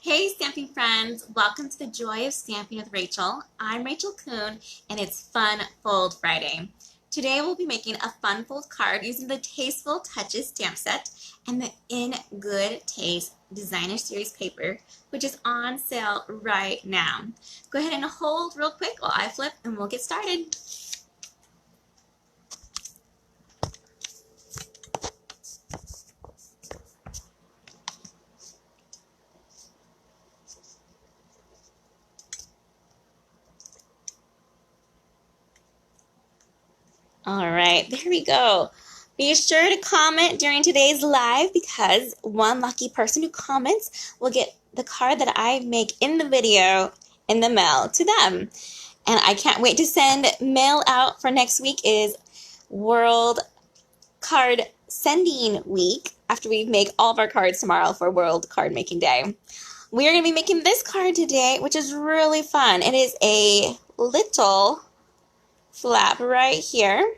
Hey stamping friends, welcome to the Joy of Stamping with Rachel. I'm Rachel Coon and it's Fun Fold Friday. Today we'll be making a fun fold card using the Tasteful Touches stamp set and the In Good Taste Designer Series paper, which is on sale right now. Go ahead and hold real quick while I flip and we'll get started. All right, there we go. Be sure to comment during today's live because one lucky person who comments will get the card that I make in the video in the mail to them. And I can't wait to send mail out for next week. Is World Card Sending Week after we make all of our cards tomorrow for World Card Making Day. We are going to be making this card today, which is really fun. It is a little flap right here,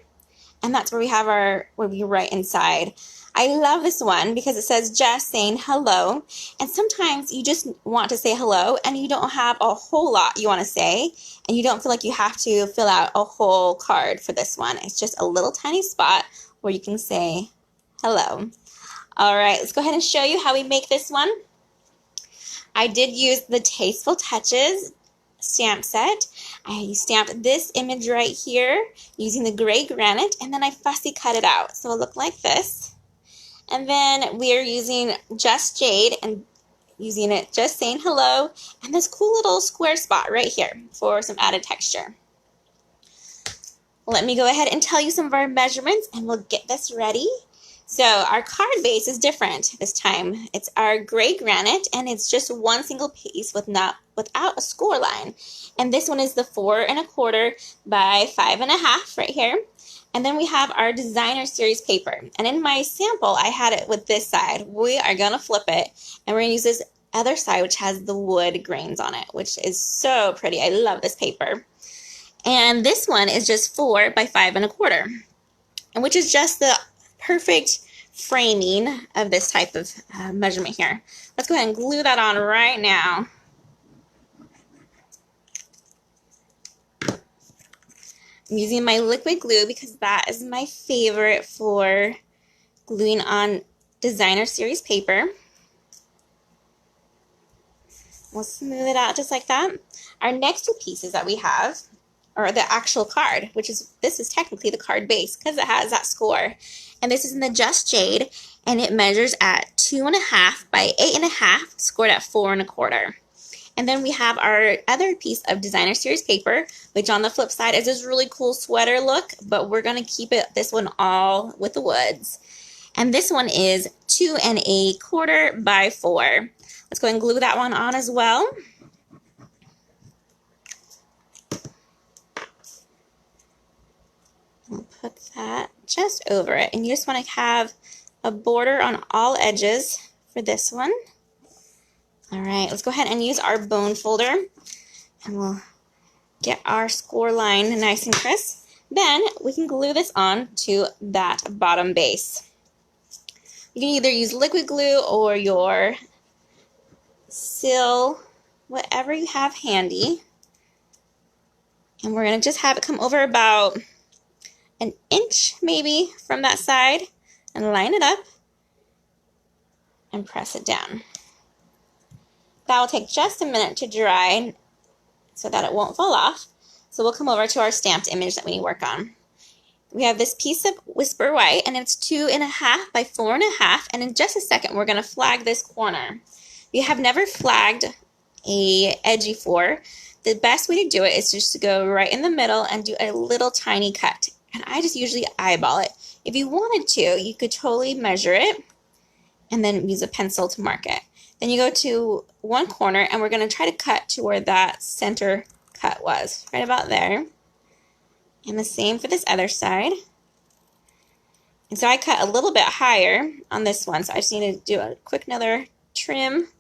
and that's where we have where we write inside. I love this one because it says just saying hello, and sometimes you just want to say hello and you don't have a whole lot you want to say, and you don't feel like you have to fill out a whole card for this one. It's just a little tiny spot where you can say hello. All right, let's go ahead and show you how we make this one. I did use the Tasteful Touches stamp set. I stamped this image right here using the gray granite, and then I fussy cut it out so it looked like this. And then we are using Just Jade and using it just saying hello, and this cool little square spot right here for some added texture. Let me go ahead and tell you some of our measurements and we'll get this ready. So our card base is different this time. It's our gray granite, and it's just one single piece without a score line. And this one is the 4 1/4 by 5 1/2 right here. And then we have our designer series paper. And in my sample, I had it with this side. We are gonna flip it, and we're gonna use this other side, which has the wood grains on it, which is so pretty. I love this paper. And this one is just 4 by 5 1/4, and which is just the perfect framing of this type of measurement here. Let's go ahead and glue that on right now. I'm using my liquid glue because that is my favorite for gluing on designer series paper. We'll smooth it out just like that. Our next two pieces that we have are the actual card, which is, this is technically the card base because it has that score. And this is in the Just Jade, and it measures at 2 1/2 by 8 1/2, scored at 4 1/4. And then we have our other piece of designer series paper, which on the flip side is this really cool sweater look, but we're going to keep this one all with the woods. And this one is 2 1/4 by 4. Let's go ahead and glue that one on as well. We'll put that just over it, and you just want to have a border on all edges for this one. All right, let's go ahead and use our bone folder, and we'll get our score line nice and crisp. Then we can glue this on to that bottom base. You can either use liquid glue or your Sil, whatever you have handy. And we're going to just have it come over about an inch maybe from that side and line it up and press it down. That will take just a minute to dry so that it won't fall off. So we'll come over to our stamped image that we need to work on. We have this piece of Whisper White, and it's 2 1/2 by 4 1/2, and in just a second we're going to flag this corner. If you have never flagged a edgy four, the best way to do it is just to go right in the middle and do a little tiny cut. And I just usually eyeball it. If you wanted to, you could totally measure it and then use a pencil to mark it. Then you go to one corner, and we're going to try to cut to where that center cut was, right about there. And the same for this other side. And so I cut a little bit higher on this one, so I just need to do a quick another trim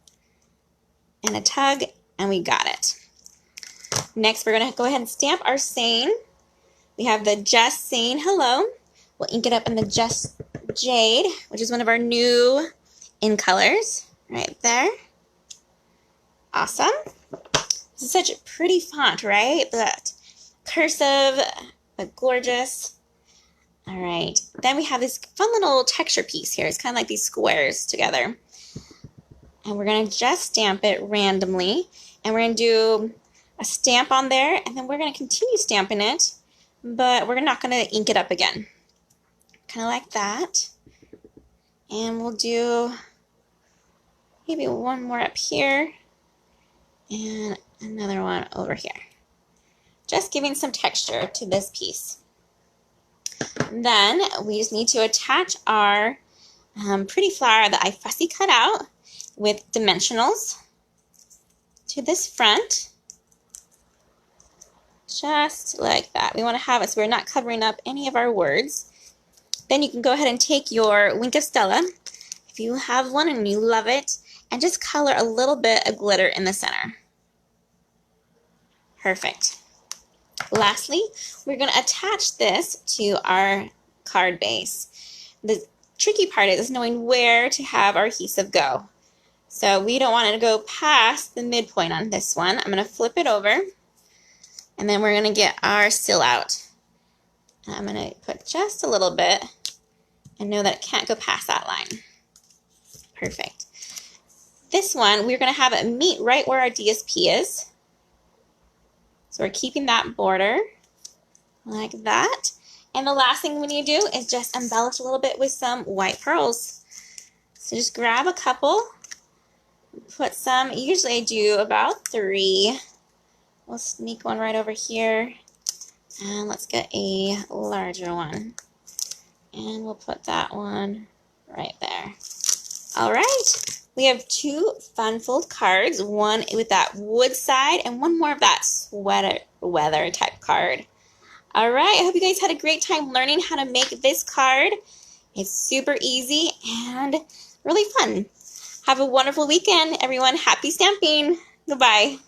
and a tug, and we got it. Next, we're going to go ahead and stamp our saying. We have the Just Saying Hello. We'll ink it up in the Just Jade, which is one of our new in colors right there. Awesome. This is such a pretty font, right? But cursive, but gorgeous. All right. Then we have this fun little texture piece here. It's kind of like these squares together. And we're going to just stamp it randomly. And we're going to do a stamp on there. And then we're going to continue stamping it. But we're not going to ink it up again. Kind of like that. And we'll do maybe one more up here. And another one over here. Just giving some texture to this piece. Then we just need to attach our pretty flower that I fussy cut out with dimensionals to this front. Just like that. We want to have it so we're not covering up any of our words. Then you can go ahead and take your Wink of Stella, if you have one and you love it, and just color a little bit of glitter in the center. Perfect. Lastly, we're going to attach this to our card base. The tricky part is knowing where to have our adhesive go. So we don't want it to go past the midpoint on this one. I'm going to flip it over, and then we're going to get our seal out. And I'm going to put just a little bit and know that it can't go past that line. Perfect. This one, we're going to have it meet right where our DSP is. So we're keeping that border like that. And the last thing we need to do is just embellish a little bit with some white pearls. So just grab a couple, put some, usually I do about 3. We'll sneak one right over here. And let's get a larger one. And we'll put that one right there. All right. We have 2 fun fold cards, one with that wood side and one more of that sweater weather type card. All right, I hope you guys had a great time learning how to make this card. It's super easy and really fun. Have a wonderful weekend, everyone. Happy stamping. Goodbye.